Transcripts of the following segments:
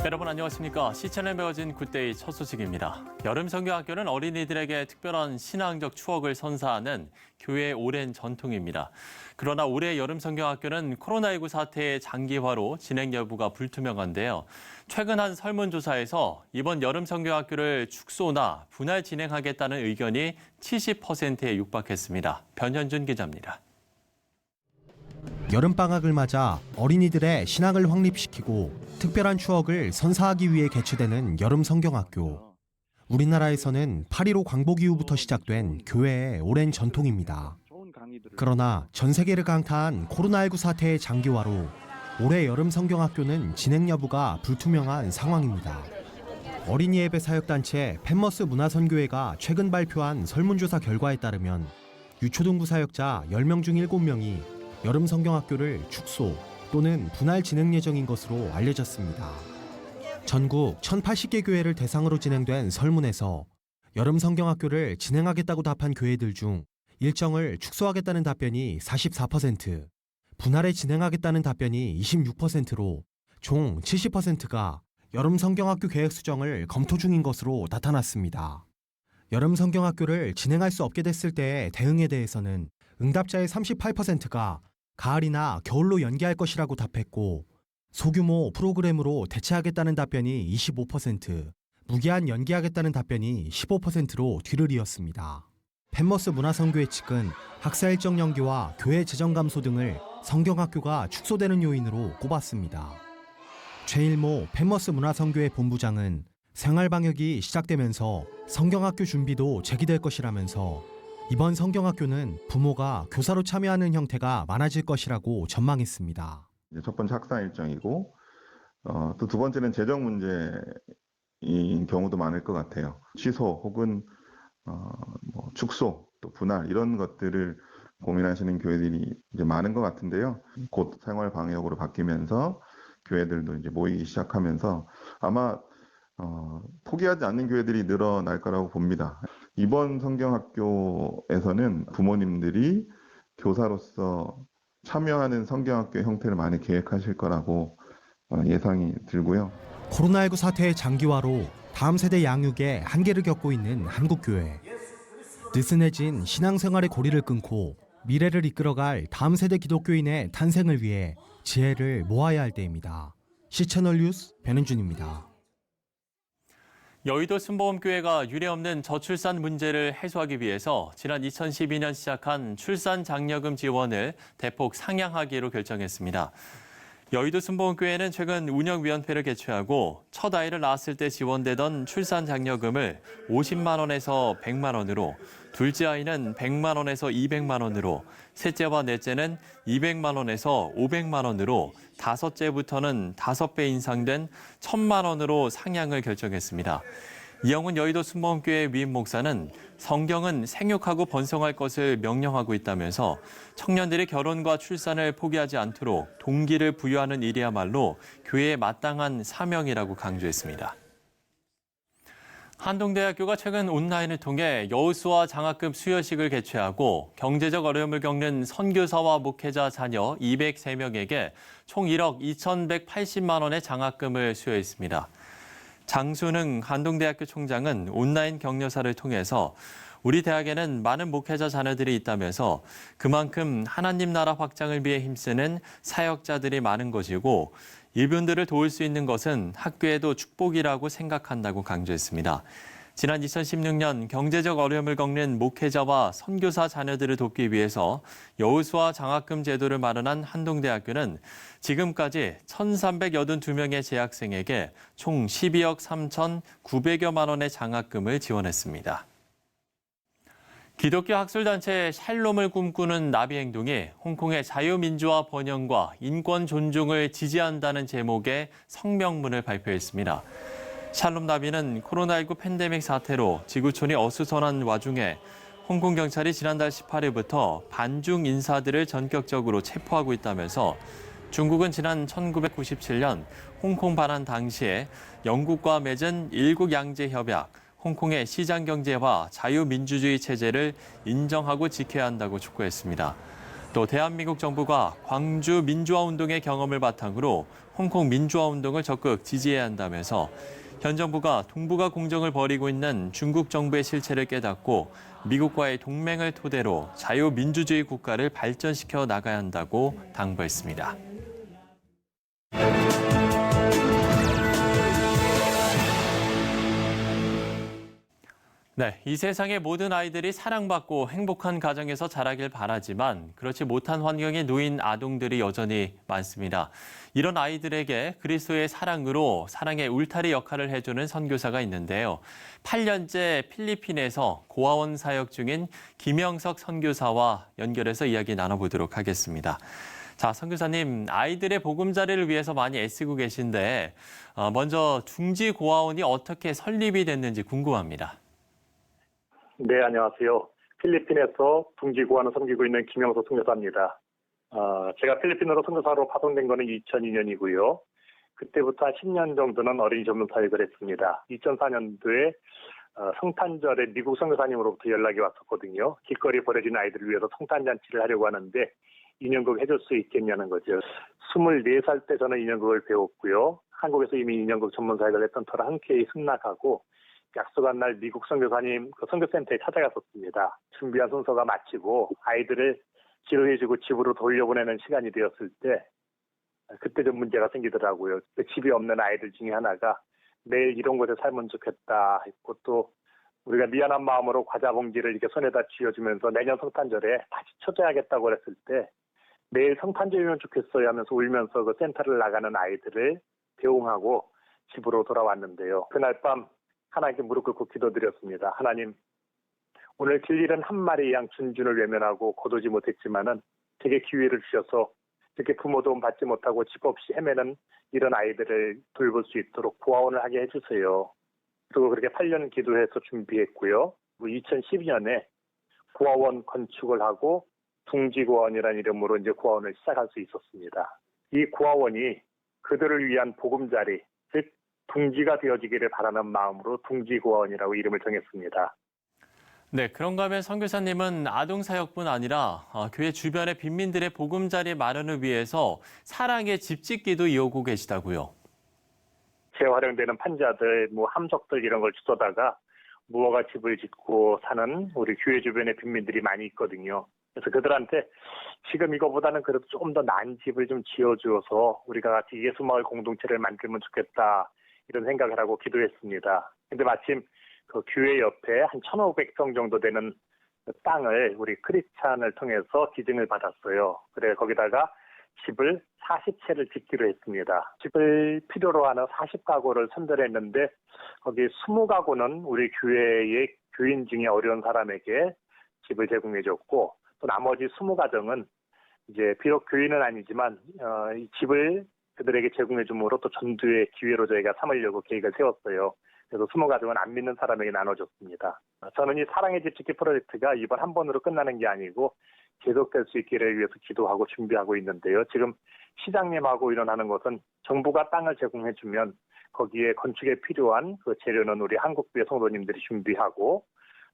여러분 안녕하십니까? 시청에 메워진 굿데이 첫 소식입니다. 여름 성경학교는 어린이들에게 특별한 신앙적 추억을 선사하는 교회의 오랜 전통입니다. 그러나 올해 여름 성경학교는 코로나19 사태의 장기화로 진행 여부가 불투명한데요. 최근 한 설문조사에서 이번 여름 성경학교를 축소나 분할 진행하겠다는 의견이 70%에 육박했습니다. 변현준 기자입니다. 여름방학을 맞아 어린이들의 신앙을 확립시키고 특별한 추억을 선사하기 위해 개최되는 여름 성경학교. 우리나라에서는 8.15 광복 이후부터 시작된 교회의 오랜 전통입니다. 그러나 전 세계를 강타한 코로나19 사태의 장기화로 올해 여름 성경학교는 진행 여부가 불투명한 상황입니다. 어린이 예배 사역단체 펜머스 문화선교회가 최근 발표한 설문조사 결과에 따르면 유초등부 사역자 10명 중 7명이 여름 성경학교를 축소 또는 분할 진행 예정인 것으로 알려졌습니다. 전국 1,080개 교회를 대상으로 진행된 설문에서 여름 성경학교를 진행하겠다고 답한 교회들 중 일정을 축소하겠다는 답변이 44%, 분할에 진행하겠다는 답변이 26%로 총 70%가 여름 성경학교 계획 수정을 검토 중인 것으로 나타났습니다. 여름 성경학교를 진행할 수 없게 됐을 때의 대응에 대해서는 응답자의 38%가 가을이나 겨울로 연기할 것이라고 답했고 소규모 프로그램으로 대체하겠다는 답변이 25%, 무기한 연기하겠다는 답변이 15%로 뒤를 이었습니다. 펜머스 문화선교회 측은 학사 일정 연기와 교회 재정 감소 등을 성경학교가 축소되는 요인으로 꼽았습니다. 최일모 펜머스 문화선교회 본부장은 생활방역이 시작되면서 성경학교 준비도 재개될 것이라면서 이번 성경학교는 부모가 교사로 참여하는 형태가 많아질 것이라고 전망했습니다. 첫 번째 학사 일정이고 또 두 번째는 재정 문제인 경우도 많을 것 같아요. 취소 혹은 축소 또 분할 이런 것들을 고민하시는 교회들이 이제 많은 것 같은데요. 곧 생활 방역으로 바뀌면서 교회들도 이제 모이기 시작하면서 아마 포기하지 않는 교회들이 늘어날 거라고 봅니다. 이번 성경학교에서는 부모님들이 교사로서 참여하는 성경학교 형태를 많이 계획하실 거라고 예상이 들고요. 코로나19 사태의 장기화로 다음 세대 양육에 한계를 겪고 있는 한국교회. 느슨해진 신앙생활의 고리를 끊고 미래를 이끌어갈 다음 세대 기독교인의 탄생을 위해 지혜를 모아야 할 때입니다. 시채널 뉴스 변은준입니다. 여의도 순복음교회가 유례없는 저출산 문제를 해소하기 위해서 지난 2012년 시작한 출산 장려금 지원을 대폭 상향하기로 결정했습니다. 여의도 순복음교회는 최근 운영위원회를 개최하고 첫 아이를 낳았을 때 지원되던 출산 장려금을 50만 원에서 100만 원으로, 둘째 아이는 100만 원에서 200만 원으로, 셋째와 넷째는 200만 원에서 500만 원으로, 다섯째부터는 5배 인상된 1,000만 원으로 상향을 결정했습니다. 이영훈 여의도 순복음교회 위임 목사는 성경은 생육하고 번성할 것을 명령하고 있다면서 청년들이 결혼과 출산을 포기하지 않도록 동기를 부여하는 일이야말로 교회의 마땅한 사명이라고 강조했습니다. 한동대학교가 최근 온라인을 통해 여우수와 장학금 수여식을 개최하고 경제적 어려움을 겪는 선교사와 목회자 자녀 203명에게 총 1억 2,180만 원의 장학금을 수여했습니다. 장순흥 한동대학교 총장은 온라인 격려사를 통해서 우리 대학에는 많은 목회자 자녀들이 있다면서 그만큼 하나님 나라 확장을 위해 힘쓰는 사역자들이 많은 것이고 이분들을 도울 수 있는 것은 학교에도 축복이라고 생각한다고 강조했습니다. 지난 2016년 경제적 어려움을 겪는 목회자와 선교사 자녀들을 돕기 위해서 여우수와 장학금 제도를 마련한 한동대학교는 지금까지 1,382명의 재학생에게 총 12억 3,900여만 원의 장학금을 지원했습니다. 기독교 학술단체 샬롬을 꿈꾸는 나비 행동이 홍콩의 자유민주화 번영과 인권 존중을 지지한다는 제목의 성명문을 발표했습니다. 샬롬 나비는 코로나19 팬데믹 사태로 지구촌이 어수선한 와중에 홍콩 경찰이 지난달 18일부터 반중 인사들을 전격적으로 체포하고 있다면서 중국은 지난 1997년 홍콩 반환 당시에 영국과 맺은 일국양제협약, 홍콩의 시장경제와 자유민주주의 체제를 인정하고 지켜야 한다고 촉구했습니다. 또 대한민국 정부가 광주 민주화운동의 경험을 바탕으로 홍콩 민주화 운동을 적극 지지해야 한다면서 현 정부가 동북아 공정을 벌이고 있는 중국 정부의 실체를 깨닫고 미국과의 동맹을 토대로 자유민주주의 국가를 발전시켜 나가야 한다고 당부했습니다. 네, 이 세상의 모든 아이들이 사랑받고 행복한 가정에서 자라길 바라지만 그렇지 못한 환경에 놓인 아동들이 여전히 많습니다. 이런 아이들에게 그리스도의 사랑으로 사랑의 울타리 역할을 해주는 선교사가 있는데요. 8년째 필리핀에서 고아원 사역 중인 김영석 선교사와 연결해서 이야기 나눠보도록 하겠습니다. 자, 선교사님, 아이들의 보금자리를 위해서 많이 애쓰고 계신데 먼저 둥지 고아원이 어떻게 설립이 됐는지 궁금합니다. 네, 안녕하세요. 필리핀에서 둥지 고아원을 섬기고 있는 김영석 선교사입니다. 제가 필리핀으로 선교사로 파송된 거는 2002년이고요. 그때부터 한 10년 정도는 어린이 전문 사역을 했습니다. 2004년도에 성탄절에 미국 선교사님으로부터 연락이 왔었거든요. 길거리 버려진 아이들을 위해서 성탄잔치를 하려고 하는데 인형극 해줄 수 있겠냐는 거죠. 24살 때 저는 인형극을 배웠고요. 한국에서 이미 인형극 전문 사역을 했던 터라 흔쾌히 승낙하고 약속한 날 미국 선교사님 그 선교센터에 찾아갔었습니다. 준비한 순서가 마치고 아이들을 치료해주고 집으로 돌려보내는 시간이 되었을 때 그때 좀 문제가 생기더라고요. 그 집이 없는 아이들 중에 하나가 매일 이런 곳에 살면 좋겠다 했고 또 우리가 미안한 마음으로 과자 봉지를 이렇게 손에다 쥐어주면서 내년 성탄절에 다시 쳐줘야겠다고 그랬을 때 매일 성탄절이면 좋겠어요 하면서 울면서 그 센터를 나가는 아이들을 배웅하고 집으로 돌아왔는데요. 그날 밤 하나님께 무릎 꿇고 기도드렸습니다. 하나님, 오늘 길 잃은 한 마리 양 준준을 외면하고 거두지 못했지만은 되게 기회를 주셔서 이렇게 부모 도움 받지 못하고 집 없이 헤매는 이런 아이들을 돌볼 수 있도록 고아원을 하게 해주세요. 그리고 그렇게 8년 기도해서 준비했고요. 2012년에 고아원 건축을 하고 둥지고아원이라는 이름으로 이제 고아원을 시작할 수 있었습니다. 이 고아원이 그들을 위한 보금자리, 즉 둥지가 되어지기를 바라는 마음으로 둥지고아원이라고 이름을 정했습니다. 네, 그런가 하면 선교사님은 아동사역뿐 아니라 교회 주변의 빈민들의 보금자리 마련을 위해서 사랑의 집짓기도 이어오고 계시다고요. 재활용되는 판자들, 함석들 이런 걸 주워다가 무허가 집을 짓고 사는 우리 교회 주변의 빈민들이 많이 있거든요. 그래서 그들한테 지금 이거보다는 그래도 조금 더 나은 집을 좀 지어주어서 우리가 같이 예수마을 공동체를 만들면 좋겠다. 이런 생각을 하고 기도했습니다. 근데 마침 그 교회 옆에 한 1,500평 정도 되는 땅을 우리 크리스찬을 통해서 기증을 받았어요. 그래 거기다가 집을 40채를 짓기로 했습니다. 집을 필요로 하는 40가구를 선별했는데 거기 20가구는 우리 교회의 교인 중에 어려운 사람에게 집을 제공해줬고 또 나머지 20가정은 이제 비록 교인은 아니지만 이 집을 그들에게 제공해줌으로 또 전도의 기회로 저희가 삼으려고 계획을 세웠어요. 그래서 20가정은 안 믿는 사람에게 나눠줬습니다. 저는 이 사랑의 집짓기 프로젝트가 이번 한 번으로 끝나는 게 아니고 계속될 수 있기를 위해서 기도하고 준비하고 있는데요. 지금 시장님하고 일어나는 것은 정부가 땅을 제공해주면 거기에 건축에 필요한 그 재료는 우리 한국교회 성도님들이 준비하고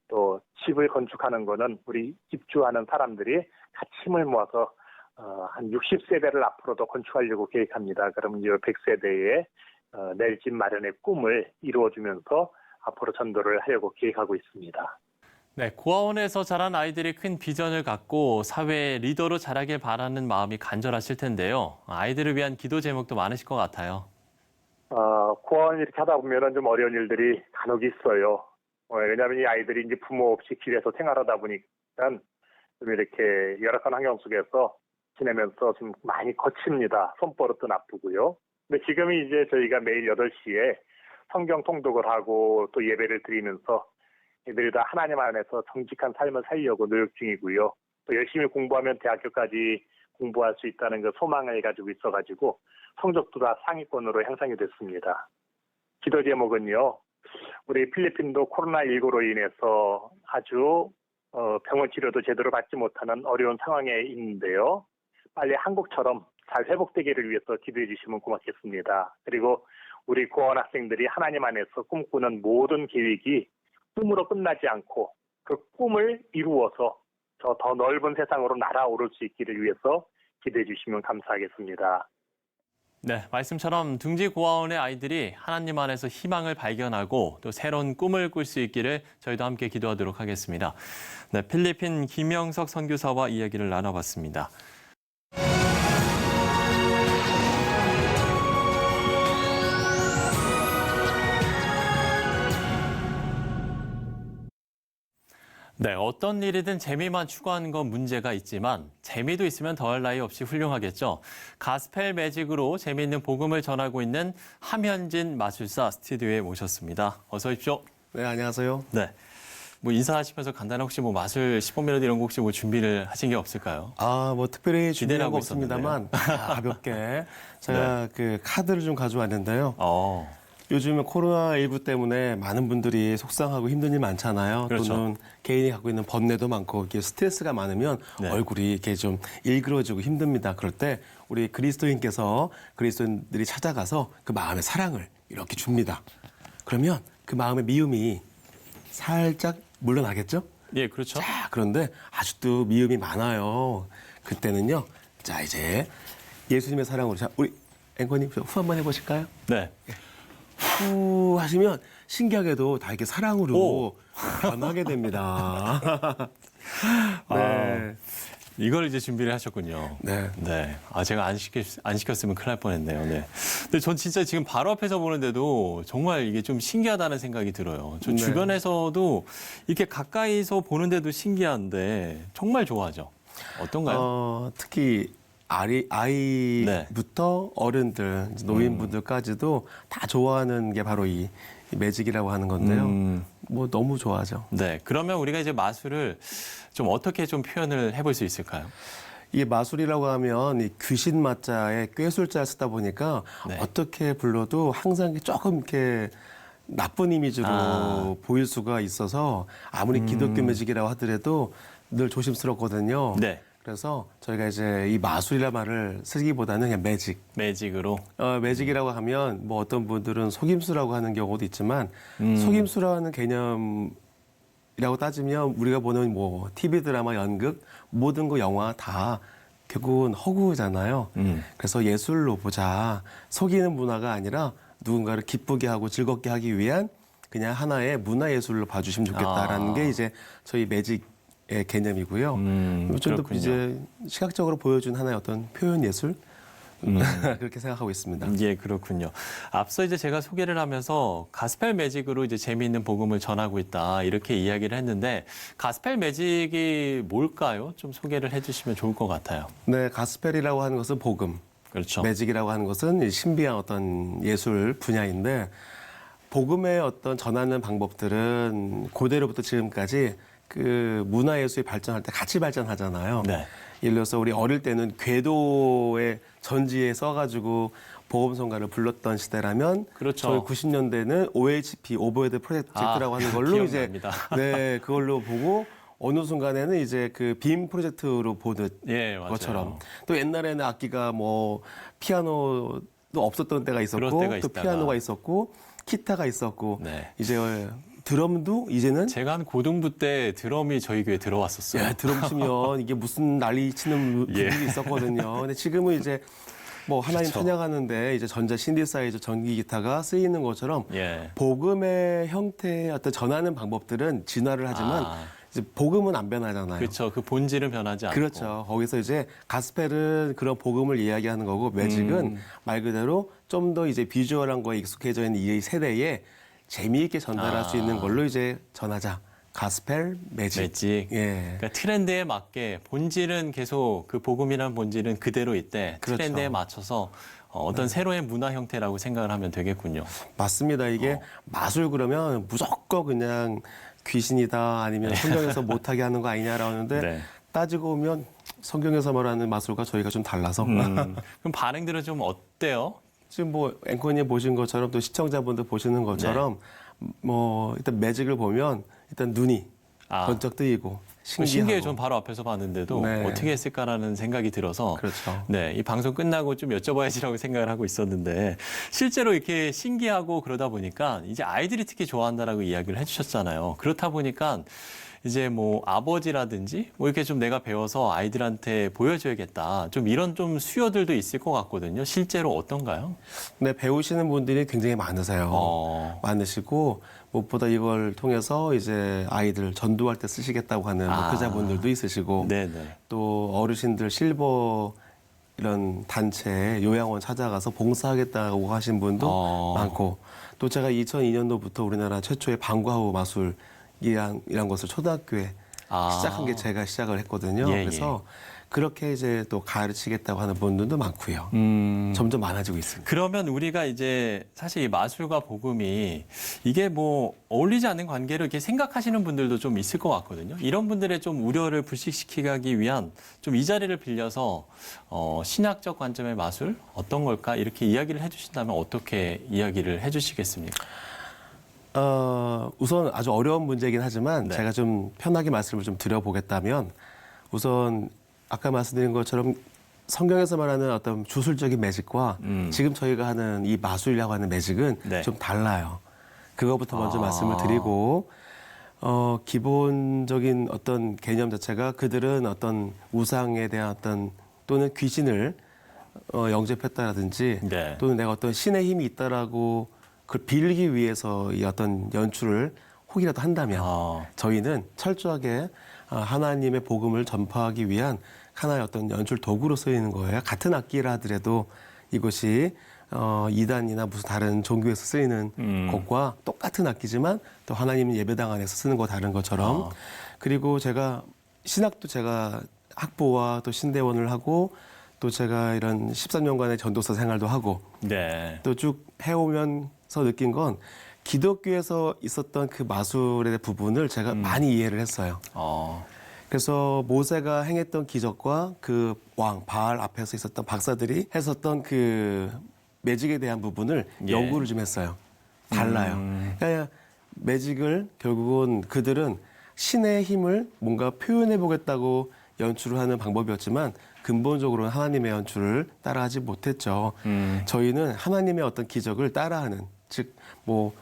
또 집을 건축하는 거는 우리 입주하는 사람들이 같이 힘을 모아서 한 60세대를 앞으로도 건축하려고 계획합니다. 그러면 이 100세대의 내일 집 마련의 꿈을 이루어주면서 앞으로 전도를 하려고 계획하고 있습니다. 네, 고아원에서 자란 아이들이 큰 비전을 갖고 사회의 리더로 자라길 바라는 마음이 간절하실 텐데요. 아이들을 위한 기도 제목도 많으실 것 같아요. 고아원 이렇게 하다 보면 좀 어려운 일들이 간혹 있어요. 왜냐하면 이 아이들이 이제 부모 없이 길에서 생활하다 보니까 좀 이렇게 열악한 환경 속에서 지내면서 좀 많이 거칩니다. 손버릇도 나쁘고요. 근데 지금이 이제 저희가 매일 8시에 성경 통독을 하고 또 예배를 드리면서 이들이 다 하나님 안에서 정직한 삶을 살려고 노력 중이고요. 또 열심히 공부하면 대학교까지 공부할 수 있다는 그 소망을 가지고 있어가지고 성적도 다 상위권으로 향상이 됐습니다. 기도 제목은요. 우리 필리핀도 코로나19로 인해서 아주 병원 치료도 제대로 받지 못하는 어려운 상황에 있는데요. 빨리 한국처럼 잘 회복되기를 위해서 기도해 주시면 고맙겠습니다. 그리고 우리 고아원 학생들이 하나님 안에서 꿈꾸는 모든 계획이 꿈으로 끝나지 않고 그 꿈을 이루어서 저 더 넓은 세상으로 날아오를 수 있기를 위해서 기도해 주시면 감사하겠습니다. 네, 말씀처럼 둥지 고아원의 아이들이 하나님 안에서 희망을 발견하고 또 새로운 꿈을 꿀 수 있기를 저희도 함께 기도하도록 하겠습니다. 네, 필리핀 김영석 선교사와 이야기를 나눠봤습니다. 네, 어떤 일이든 재미만 추구하는 건 문제가 있지만 재미도 있으면 더할 나위 없이 훌륭하겠죠. 가스펠 매직으로 재미있는 복음을 전하고 있는 함현진 마술사 스튜디오에 모셨습니다. 어서 오십시오. 네, 안녕하세요. 네, 뭐 인사하시면서 간단한 혹시 뭐 마술 시범 멜로디 이런 거 혹시 뭐 준비를 하신 게 없을까요? 뭐 특별히 준비한 기대하고 거 없습니다만 가볍게 제가 그 카드를 좀 가져왔는데요. 요즘에 코로나19 때문에 많은 분들이 속상하고 힘든 일 많잖아요. 그렇죠. 또는 개인이 갖고 있는 번뇌도 많고 이렇게 스트레스가 많으면 네. 얼굴이 이렇게 좀 일그러지고 힘듭니다. 그럴 때 우리 그리스도인께서 그리스도인들이 찾아가서 그 마음의 사랑을 이렇게 줍니다. 그러면 그 마음의 미움이 살짝 물러나겠죠? 예, 그렇죠. 자, 그런데 아직도 미움이 많아요. 그때는요. 자, 이제 예수님의 사랑으로 자, 우리 앵커님 후 한번 해보실까요? 네. 후 하시면 신기하게도 다 이렇게 사랑으로 오. 변하게 됩니다. 네. 이걸 이제 준비를 하셨군요. 네. 네. 제가 안 시켰으면 큰일 날 뻔했네요. 네. 근데 전 진짜 지금 바로 앞에서 보는데도 정말 이게 좀 신기하다는 생각이 들어요. 저 네. 주변에서도 이렇게 가까이서 보는데도 신기한데 정말 좋아하죠. 어떤가요? 특히 아이부터 어른들, 이제 노인분들까지도 다 좋아하는 게 바로 이 매직이라고 하는 건데요. 뭐 너무 좋아하죠. 네. 그러면 우리가 이제 마술을 좀 어떻게 좀 표현을 해볼 수 있을까요? 이게 마술이라고 하면 이 귀신 맞자에 꾀술자를 쓰다 보니까 네. 어떻게 불러도 항상 조금 이렇게 나쁜 이미지로 보일 수가 있어서 아무리 기독교 매직이라고 하더라도 늘 조심스럽거든요. 네. 그래서 저희가 이제 이 마술이라는 말을 쓰기보다는 그냥 매직. 매직으로. 매직이라고 하면 뭐 어떤 분들은 속임수라고 하는 경우도 있지만 속임수라는 개념이라고 따지면 우리가 보는 뭐 TV 드라마, 연극, 모든 거 영화 다 결국은 허구잖아요. 그래서 예술로 보자. 속이는 문화가 아니라 누군가를 기쁘게 하고 즐겁게 하기 위한 그냥 하나의 문화예술로 봐주시면 좋겠다라는 게 이제 저희 매직 의 개념이고요. 좀 더 이제 시각적으로 보여준 하나의 어떤 표현 예술 그렇게 생각하고 있습니다. 예, 그렇군요. 앞서 이제 제가 소개를 하면서 가스펠 매직으로 이제 재미있는 복음을 전하고 있다 이렇게 이야기를 했는데 가스펠 매직이 뭘까요? 좀 소개를 해주시면 좋을 것 같아요. 네, 가스펠이라고 하는 것은 복음, 그렇죠. 매직이라고 하는 것은 신비한 어떤 예술 분야인데 복음의 어떤 전하는 방법들은 고대로부터 지금까지 그 문화예술이 발전할 때 같이 발전하잖아요. 네. 예를 들어서 우리 어릴 때는 궤도의 전지에 써가지고 보험성가를 불렀던 시대라면 그렇죠. 저희 90년대는 OHP, 오버헤드 프로젝트라고 하는 걸로 이제 기억납니다. 네, 그걸로 보고 어느 순간에는 이제 그 빔 프로젝트로 보듯 예, 맞아요. 것처럼 또 옛날에는 악기가 뭐 피아노도 없었던 때가 있었고 그럴 때가 또 있다가. 피아노가 있었고 기타가 있었고 네. 이제 드럼도 이제는 제가 한 고등부 때 드럼이 저희 교회에 들어왔었어요. 야, 드럼 치면 이게 무슨 난리 치는 예. 분들이 있었거든요. 근데 지금은 이제 뭐 하나님 그렇죠. 찬양하는데 이제 전자 신디사이저 전기 기타가 쓰이는 것처럼 예. 복음의 형태의 어떤 전하는 방법들은 진화를 하지만 이제 복음은 안 변하잖아요. 그렇죠. 그 본질은 변하지 않고. 그렇죠. 거기서 이제 가스펠은 그런 복음을 이야기하는 거고 매직은 말 그대로 좀 더 이제 비주얼한 거에 익숙해져 있는 이 세대에 재미있게 전달할 수 있는 걸로 이제 전하자. 가스펠, 매직. 매직. 예. 그러니까 트렌드에 맞게 본질은 계속 그 복음이라는 본질은 그대로 있대. 그렇죠. 트렌드에 맞춰서 어떤 새로운 문화 형태라고 생각을 하면 되겠군요. 맞습니다. 이게 마술 그러면 무조건 그냥 귀신이다 아니면 성경에서 못하게 하는 거 아니냐라고 하는데 네. 따지고 보면 성경에서 말하는 마술과 저희가 좀 달라서 그럼 반응들은 좀 어때요? 지금 뭐 앵커님 보신 것처럼 또 시청자분들 보시는 것처럼 뭐 일단 매직을 보면 일단 눈이 번쩍 뜨이고 신기하고 신기해. 전 바로 앞에서 봤는데도 네. 어떻게 했을까라는 생각이 들어서 그렇죠. 네, 이 방송 끝나고 좀 여쭤봐야지라고 생각을 하고 있었는데 실제로 이렇게 신기하고 그러다 보니까 이제 아이들이 특히 좋아한다라고 이야기를 해주셨잖아요. 그렇다 보니까 이제 뭐 아버지라든지 뭐 이렇게 좀 내가 배워서 아이들한테 보여줘야겠다. 좀 이런 좀 수요들도 있을 것 같거든요. 실제로 어떤가요? 네, 배우시는 분들이 굉장히 많으세요. 많으시고 무엇보다 이걸 통해서 이제 아이들 전도할 때 쓰시겠다고 하는 목회자분들도 있으시고 네네. 또 어르신들 실버 이런 단체 요양원 찾아가서 봉사하겠다고 하신 분도 많고 또 제가 2002년도부터 우리나라 최초의 방과후 마술이란 것을 초등학교에 시작한 게 제가 시작을 했거든요. 예, 그래서 그렇게 이제 또 가르치겠다고 하는 분들도 많고요. 점점 많아지고 있습니다. 그러면 우리가 이제 사실 이 마술과 복음이 이게 뭐 어울리지 않는 관계로 이렇게 생각하시는 분들도 좀 있을 것 같거든요. 이런 분들의 좀 우려를 불식시키기 위한 좀 이 자리를 빌려서 신학적 관점의 마술 어떤 걸까 이렇게 이야기를 해주신다면 어떻게 이야기를 해주시겠습니까? 우선 아주 어려운 문제이긴 하지만 네. 제가 좀 편하게 말씀을 좀 드려보겠다면 우선 아까 말씀드린 것처럼 성경에서 말하는 어떤 주술적인 매직과 지금 저희가 하는 이 마술이라고 하는 매직은 네. 좀 달라요. 그거부터 먼저 말씀을 드리고 기본적인 어떤 개념 자체가 그들은 어떤 우상에 대한 어떤 또는 귀신을 영접했다라든지 네. 또는 내가 어떤 신의 힘이 있다라고 그걸 빌기 위해서 이 어떤 연출을 혹이라도 한다면 저희는 철저하게 하나님의 복음을 전파하기 위한 하나의 어떤 연출 도구로 쓰이는 거예요. 같은 악기라 하더라도 이것이 이단이나 무슨 다른 종교에서 쓰이는 것과 똑같은 악기지만 또 하나님 예배당 안에서 쓰는 거 다른 것처럼 그리고 제가 신학도 제가 학부와 또 신대원을 하고 또 제가 이런 13년간의 전도사 생활도 하고 네. 또 쭉 해오면서 느낀 건 기독교에서 있었던 그 마술의 부분을 제가 많이 이해를 했어요. 그래서 모세가 행했던 기적과 그 왕 바알 앞에서 있었던 박사들이 했었던 그 매직에 대한 부분을 예. 연구를 좀 했어요. 달라요. 그러니까 매직을 결국은 그들은 신의 힘을 뭔가 표현해 보겠다고 연출을 하는 방법이었지만 근본적으로는 하나님의 연출을 따라하지 못했죠. 저희는 하나님의 어떤 기적을 따라하는 즉 뭐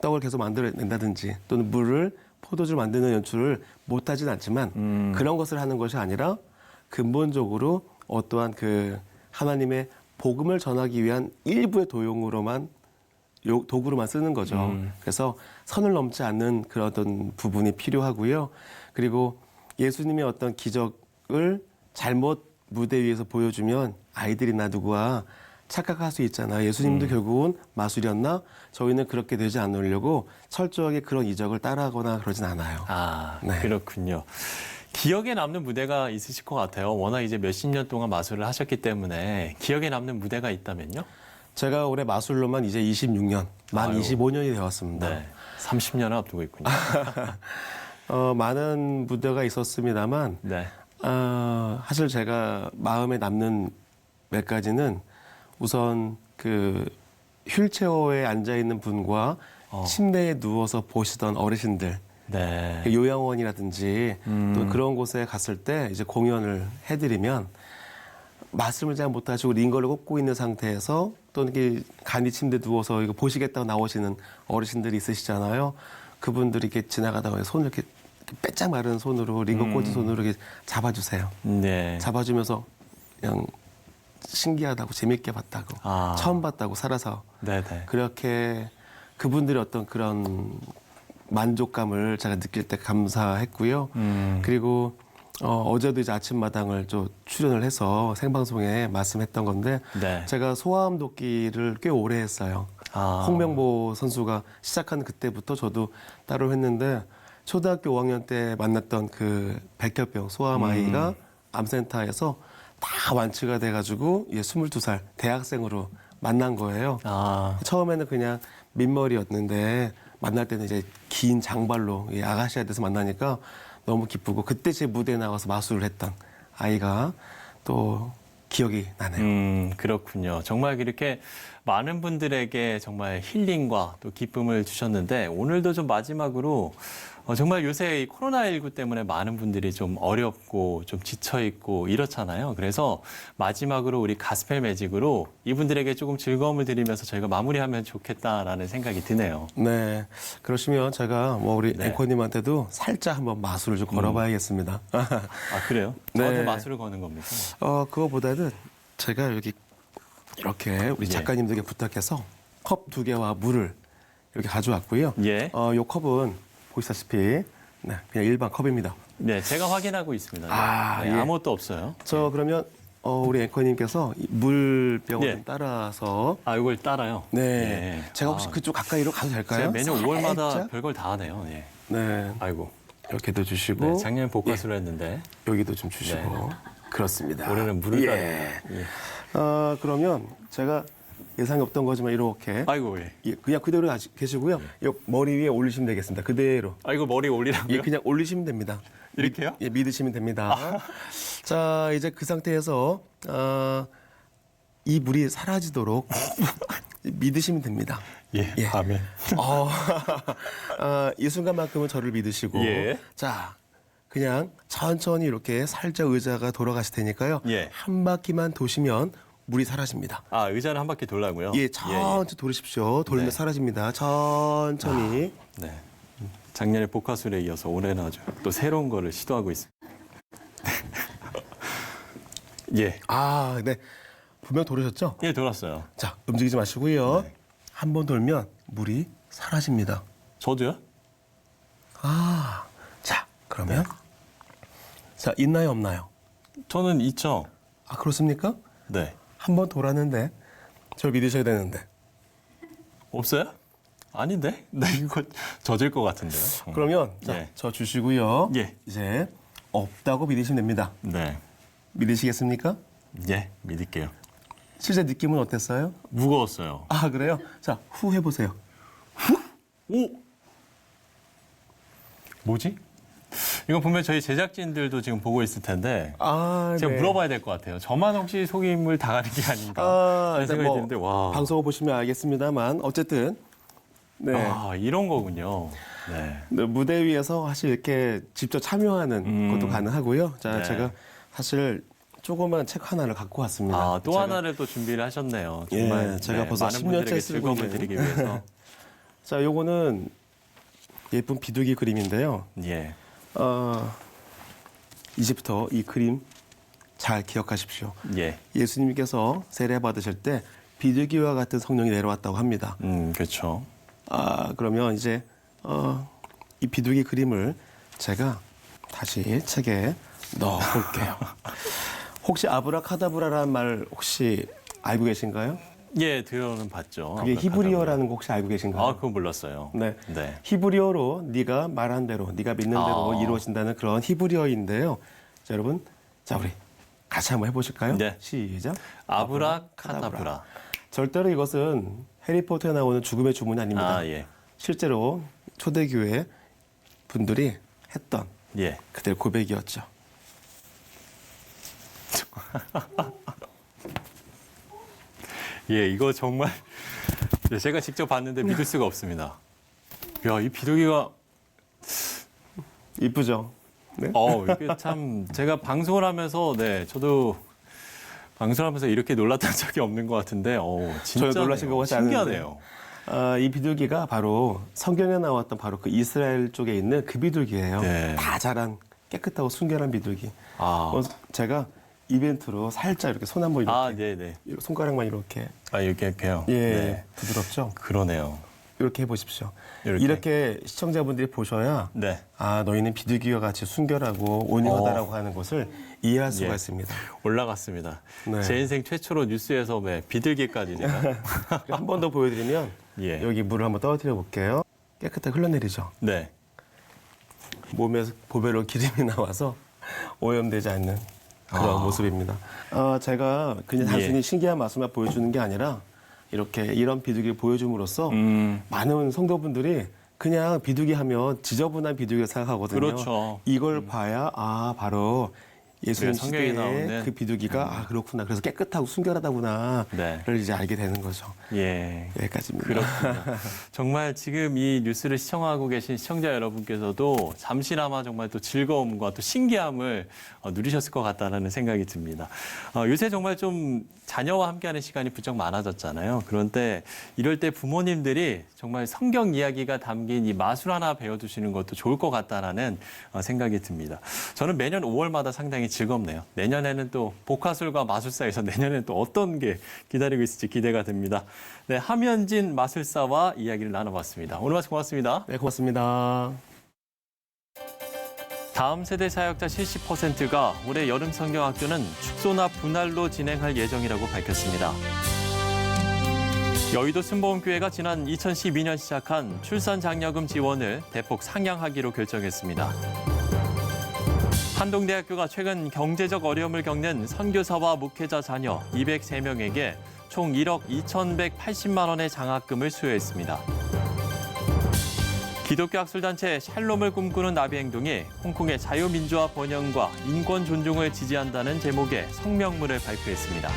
떡을 계속 만들어낸다든지 또는 물을 포도주를 만드는 연출을 못하진 않지만 그런 것을 하는 것이 아니라 근본적으로 어떠한 그 하나님의 복음을 전하기 위한 일부의 도구로만 쓰는 거죠. 그래서 선을 넘지 않는 그런 어떤 부분이 필요하고요. 그리고 예수님의 어떤 기적을 잘못 무대 위에서 보여주면 아이들이나 누구와 착각할 수 있잖아요. 예수님도 결국은 마술이었나? 저희는 그렇게 되지 않으려고 철저하게 그런 이적을 따라하거나 그러진 않아요. 네. 그렇군요. 기억에 남는 무대가 있으실 것 같아요. 워낙 이제 몇십 년 동안 마술을 하셨기 때문에 기억에 남는 무대가 있다면요? 제가 올해 마술로만 이제 26년, 만 25년이 되었습니다. 네. 30년을 앞두고 있군요. 많은 무대가 있었습니다만 네. 사실 제가 마음에 남는 몇 가지는 우선 그 휠체어에 앉아 있는 분과 침대에 누워서 보시던 어르신들, 네. 요양원이라든지 또 그런 곳에 갔을 때 이제 공연을 해드리면 말씀을 잘 못하시고 링거를 꽂고 있는 상태에서 또는 이렇게 간이 침대에 누워서 이거 보시겠다고 나오시는 어르신들이 있으시잖아요. 그분들이 이렇게 지나가다가 손을 이렇게 빼짝 마른 손으로 링거 꽂은 손으로 이렇게 잡아주세요. 네. 잡아주면서 그냥 신기하다고 재밌게 봤다고 처음 봤다고 살아서 네네. 그렇게 그분들의 어떤 그런 만족감을 제가 느낄 때 감사했고요. 그리고 어제도 이제 아침마당을 좀 출연을 해서 생방송에 말씀했던 건데 네. 제가 소아암 돕기를 꽤 오래 했어요. 홍명보 선수가 시작한 그때부터 저도 따로 했는데 초등학교 5학년 때 만났던 그 백혈병 소아암 아이가 암센터에서 다 완치가 돼가지고 22살 대학생으로 만난 거예요. 처음에는 그냥 민머리였는데 만날 때는 이제 긴 장발로 아가씨가 돼서 만나니까 너무 기쁘고 그때 제 무대에 나와서 마술을 했던 아이가 또 기억이 나네요. 그렇군요. 정말 이렇게 많은 분들에게 정말 힐링과 또 기쁨을 주셨는데 오늘도 좀 마지막으로 정말 요새 이 코로나19 때문에 많은 분들이 좀 어렵고 좀 지쳐있고 이렇잖아요. 그래서 마지막으로 우리 가스펠 매직으로 이분들에게 조금 즐거움을 드리면서 저희가 마무리하면 좋겠다라는 생각이 드네요. 네. 그러시면 제가 뭐 우리 네. 앵커님한테도 살짝 한번 마술을 좀 걸어봐야겠습니다. 아, 그래요? 네. 저한테 마술을 거는 겁니까? 그거보다는 제가 여기 이렇게 우리 예. 작가님들에게 부탁해서 컵 2개와 물을 이렇게 가져왔고요. 예. 요 컵은 보시다시피 네, 그냥 일반 컵입니다. 네, 제가 확인하고 있습니다. 네. 아, 네, 예. 아무것도 없어요. 저 그러면 우리 앵커님께서 이 물병을 예. 좀 따라서 아, 이걸 따라요? 네. 예. 제가 혹시 그쪽 가까이로 가도 될까요? 제가 매년 5월마다 살짝? 별걸 다 하네요. 예. 네. 아이고. 이렇게도 주시고 네, 작년에 복과수를 했는데 여기도 좀 주시고 네. 그렇습니다. 올해는 물을 예. 따르네요. 예. 그러면 제가 예상이 없던 거지만 이렇게 아이고, 예. 예, 그냥 그대로 계시고요. 요 머리 위에 올리시면 되겠습니다. 그대로. 아, 이거 머리 올리라고요? 예, 그냥 올리시면 됩니다. 이렇게요? 예, 믿으시면 됩니다. 자, 이제 그 상태에서 이 물이 사라지도록 믿으시면 됩니다. 예, 예. 아멘. 이 순간만큼은 저를 믿으시고 예. 자, 그냥 천천히 이렇게 살짝 의자가 돌아가실 테니까요. 예. 한 바퀴만 도시면 물이 사라집니다. 아, 의자를 한 바퀴 돌라고요? 예, 천천히 돌리십시오. 돌리면 네. 사라집니다. 천천히. 네. 작년에 복화술에 이어서 올해는 아주 또 새로운 거를 시도하고 있습니다. 예. 네. 분명 돌으셨죠? 예, 돌았어요. 자, 움직이지 마시고요. 네. 한 번 돌면 물이 사라집니다. 저도요? 자, 그러면 자, 있나요, 없나요? 저는 있죠. 아, 그렇습니까? 네. 한 번 돌았는데 저를 믿으셔야 되는데. 없어요? 아닌데? 나 이거 젖을 것 같은데요. 그러면 자, 예. 저 주시고요. 예. 이제 없다고 믿으시면 됩니다. 네. 믿으시겠습니까? 예, 믿을게요. 실제 느낌은 어땠어요? 무거웠어요. 아, 그래요? 자, 후 해보세요. 오! 뭐지? 이거 보면 저희 제작진들도 지금 보고 있을 텐데 제가 네. 물어봐야 될 것 같아요. 저만 혹시 속임을 당하는 게 아닌가 하는 일단 생각이 뭐 드는데 와. 방송을 보시면 알겠습니다만 어쨌든 네. 아, 이런 거군요. 네. 네, 무대 위에서 사실 이렇게 직접 참여하는 것도 가능하고요. 자, 네. 제가 사실 조그만 책 하나를 갖고 왔습니다. 아, 또 제가- 하나를 또 준비를 하셨네요. 예, 정말 제가 벌써 많은 10년째 분들에게 쓰고 즐거움을 있는. 드리기 위해서. 자, 요거는 예쁜 비둘기 그림인데요. 예. 이제부터 이 그림 잘 기억하십시오. 예. 예수님께서 세례 받으실 때 비둘기와 같은 성령이 내려왔다고 합니다. 그렇죠. 그러면 이제 이 비둘기 그림을 제가 다시 책에 넣어볼게요. 혹시 아브라카다브라라는 말 혹시 알고 계신가요? 예, 들어는 봤죠. 그게 히브리어라는 거 혹시 알고 계신가요? 아, 그건 몰랐어요. 네. 네. 히브리어로 네가 말한 대로, 네가 믿는 대로 아. 이루어진다는 그런 히브리어인데요. 자, 여러분, 자 우리 같이 한번 해보실까요? 네. 시작. 아브라카다브라. 절대로 이것은 해리포터에 나오는 죽음의 주문이 아닙니다. 아, 예. 실제로 초대교회 분들이 했던 예. 그들 고백이었죠. 예, 이거 정말 제가 직접 봤는데 믿을 수가 없습니다. 야, 이 비둘기가 이쁘죠? 네. 이게 참 제가 방송을 하면서 저도 방송을 하면서 이렇게 놀랐던 적이 없는 것 같은데 진짜 저희 놀라신 것 같지 않은데. 신기하네요. 이 비둘기가 바로 성경에 나왔던 바로 그 이스라엘 쪽에 있는 그 비둘기예요. 네. 다 자란 깨끗하고 순결한 비둘기. 아, 제가 이벤트로 살짝 이렇게 손 한번 이렇게 네네. 손가락만 이렇게 이렇게요. 예 네. 부드럽죠. 그러네요. 이렇게 해보십시오. 이렇게. 이렇게 시청자분들이 보셔야 네. 너희는 비둘기와 같이 순결하고 온유하다라고 하는 것을 이해할 수가 예. 있습니다. 올라갔습니다. 네. 제 인생 최초로 뉴스에서 비둘기까지 제가. 한 번 더 보여드리면 예. 여기 물을 한번 떨어뜨려 볼게요. 깨끗하게 흘러내리죠. 네. 몸에서 보배로 기름이 나와서 오염되지 않는 그런 모습입니다. 제가 그냥 단순히 예. 신기한 맛을만 보여주는 게 아니라 이렇게 이런 비둘기를 보여줌으로써 많은 성도분들이 그냥 비둘기 하면 지저분한 비둘기를 생각하거든요. 그렇죠. 이걸 봐야 바로 예수님 성경에 시대에 나오는 그 비둘기가 아 그렇구나. 그래서 깨끗하고 순결하다구나를 네. 이제 알게 되는 거죠. 예. 여기까지입니다. 그렇군요. 정말 지금 이 뉴스를 시청하고 계신 시청자 여러분께서도 잠시나마 정말 또 즐거움과 또 신기함을 누리셨을 것 같다는 생각이 듭니다. 요새 정말 좀 자녀와 함께하는 시간이 부쩍 많아졌잖아요. 그런데 이럴 때 부모님들이 정말 성경 이야기가 담긴 이 마술 하나 배워두시는 것도 좋을 것 같다라는 생각이 듭니다. 저는 매년 5월마다 상당히 즐겁네요. 내년에는 또 복화술과 마술사에서 내년에는 또 어떤 게 기다리고 있을지 기대가 됩니다. 네, 함현진 마술사와 이야기를 나눠봤습니다. 오늘 말씀 고맙습니다. 네, 고맙습니다. 다음 세대 사역자 70%가 올해 여름 성경학교는 축소나 분할로 진행할 예정이라고 밝혔습니다. 여의도 순복음교회가 지난 2012년 시작한 출산장려금 지원을 대폭 상향하기로 결정했습니다. 한동대학교가 최근 경제적 어려움을 겪는 선교사와 목회자 자녀 203명에게 총 1억 2,180만 원의 장학금을 수여했습니다. 기독교 학술단체 샬롬을 꿈꾸는 나비행동이 홍콩의 자유민주화 번영과 인권 존중을 지지한다는 제목의 성명문을 발표했습니다.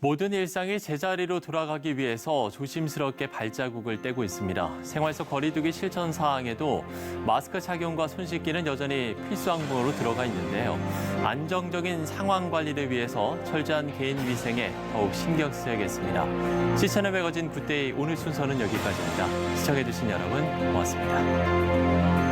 모든 일상이 제자리로 돌아가기 위해서 조심스럽게 발자국을 떼고 있습니다. 생활 속 거리두기 실천 사항에도 마스크 착용과 손 씻기는 여전히 필수 항목으로 들어가 있는데요. 안정적인 상황 관리를 위해서 철저한 개인 위생에 더욱 신경 쓰여야겠습니다. 시선의 매거진 굿데이 오늘 순서는 여기까지입니다. 시청해주신 여러분 고맙습니다.